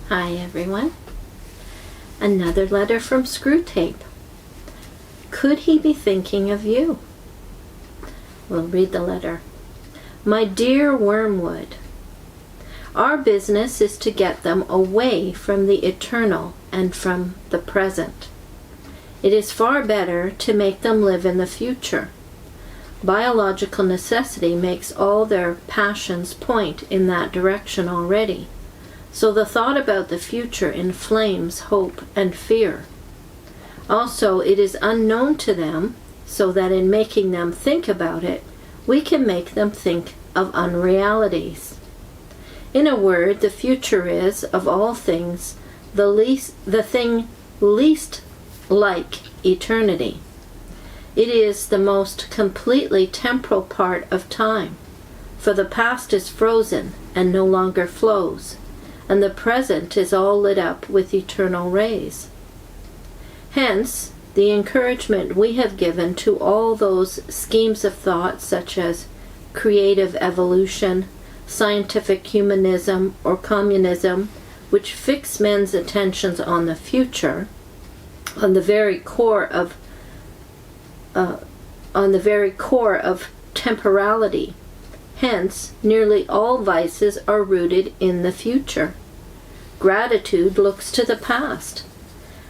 Hi everyone. Another letter from Screwtape. Could he be thinking of you? We'll read the letter. My dear Wormwood, our business is to get them away from the eternal and from the present. It is far better to make them live in the future. Biological necessity makes all their passions point in that direction already. So the thought about the future inflames hope and fear. Also, it is unknown to them, so that in making them think about it, we can make them think of unrealities. In a word, the future is, of all things, the thing least like eternity. It is the most completely temporal part of time, for the past is frozen and no longer flows, and the present is all lit up with eternal rays. Hence, the encouragement we have given to all those schemes of thought such as creative evolution, scientific humanism, or communism, which fix men's attentions on the future, on the very core of temporality. Hence, nearly all vices are rooted in the future. Gratitude looks to the past,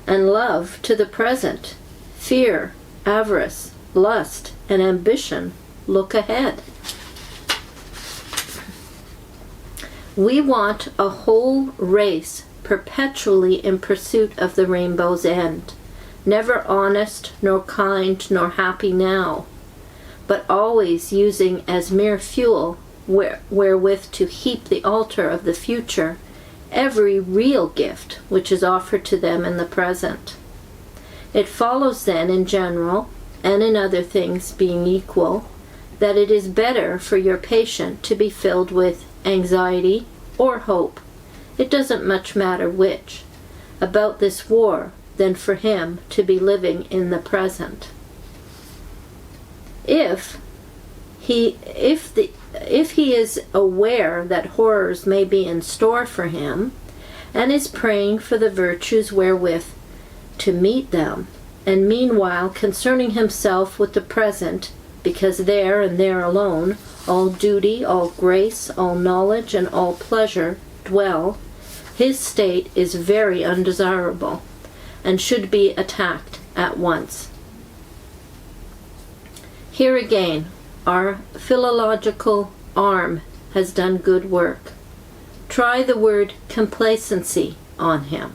and love to the present. Fear, avarice, lust, and ambition look ahead. We want a whole race perpetually in pursuit of the rainbow's end, never honest, nor kind, nor happy now, but always using as mere fuel wherewith to heap the altar of the future every real gift which is offered to them in the present. It follows then, in general, and in other things being equal, that it is better for your patient to be filled with anxiety or hope, it doesn't much matter which, about this war than for him to be living in the present. If he is aware that horrors may be in store for him, and is praying for the virtues wherewith to meet them, and meanwhile concerning himself with the present, because there and there alone all duty, all grace, all knowledge, and all pleasure dwell, his state is very undesirable, and should be attacked at once. Here again, our philological arm has done good work. Try the word complacency on him.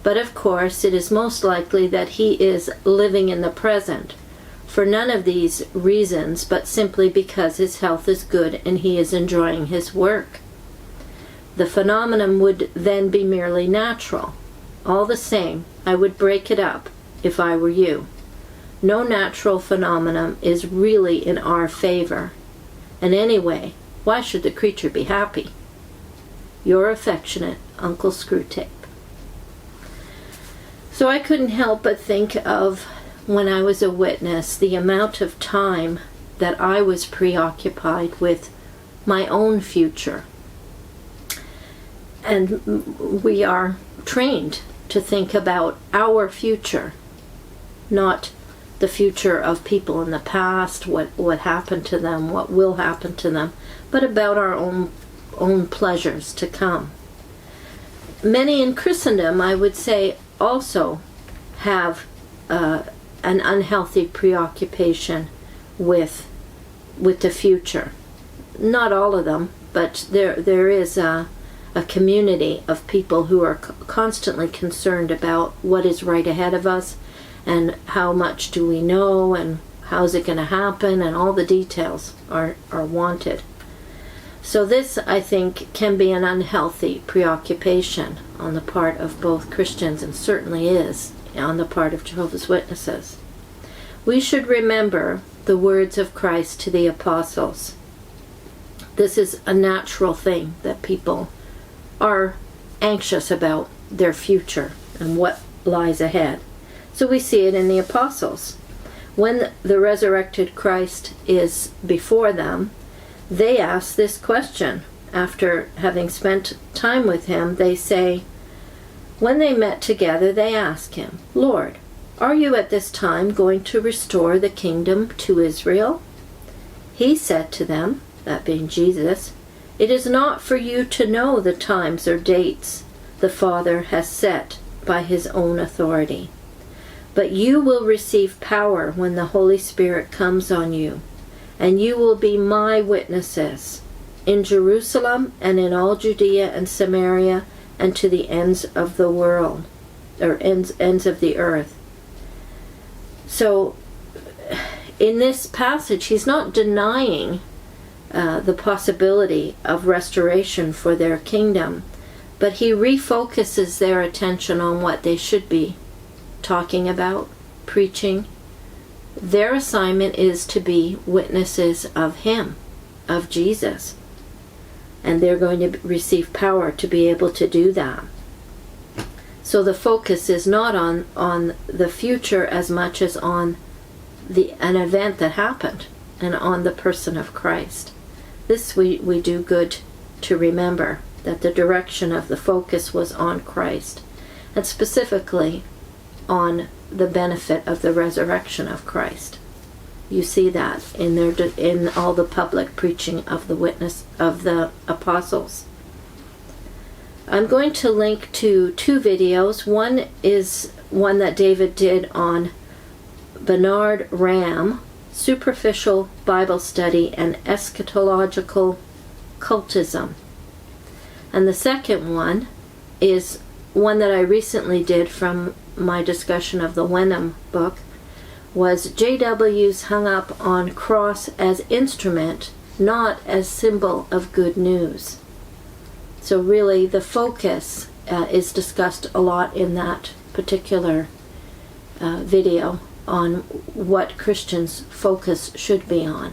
But of course, it is most likely that he is living in the present, for none of these reasons, but simply because his health is good and he is enjoying his work. The phenomenon would then be merely natural. All the same, I would break it up if I were you. No natural phenomenon is really in our favor. And anyway, why should the creature be happy? Your affectionate Uncle Screwtape. So I couldn't help but think of, when I was a witness, the amount of time that I was preoccupied with my own future. And we are trained to think about our future, not the future of people in the past, what happened to them, what will happen to them, but about our own pleasures to come. Many in Christendom, I would say, also have an unhealthy preoccupation with the future. Not all of them, but there is a community of people who are constantly concerned about what is right ahead of us, and how much do we know, and how's it going to happen, and all the details are wanted. So this, I think, can be an unhealthy preoccupation on the part of both Christians, and certainly is on the part of Jehovah's Witnesses. We should remember the words of Christ to the apostles. This is a natural thing, that people are anxious about their future and what lies ahead. So we see it in the apostles. When the resurrected Christ is before them, they ask this question: after having spent time with him, they say, when they met together, they asked him, Lord, are you at this time going to restore the kingdom to Israel? He said to them, that being Jesus, it is not for you to know the times or dates the Father has set by his own authority. But you will receive power when the Holy Spirit comes on you, and you will be my witnesses in Jerusalem and in all Judea and Samaria and to the ends of the world, or ends of the earth. So in this passage, he's not denying the possibility of restoration for their kingdom, but he refocuses their attention on what they should be talking about, preaching. Their assignment is to be witnesses of him, of Jesus. And they're going to receive power to be able to do that. So the focus is not on the future as much as on an event that happened and on the person of Christ. This we do good to remember, that the direction of the focus was on Christ, and specifically on the benefit of the resurrection of Christ. You see that in all the public preaching of the witness of the apostles. I'm going to link to 2 videos. One is one that David did on Bernard Ram, Superficial Bible Study and Eschatological Cultism. And the second one is one that I recently did from my discussion of the Wenham book, was JW's hung up on cross as instrument, not as symbol of good news. So really the focus is discussed a lot in that particular video on what Christians' focus should be on.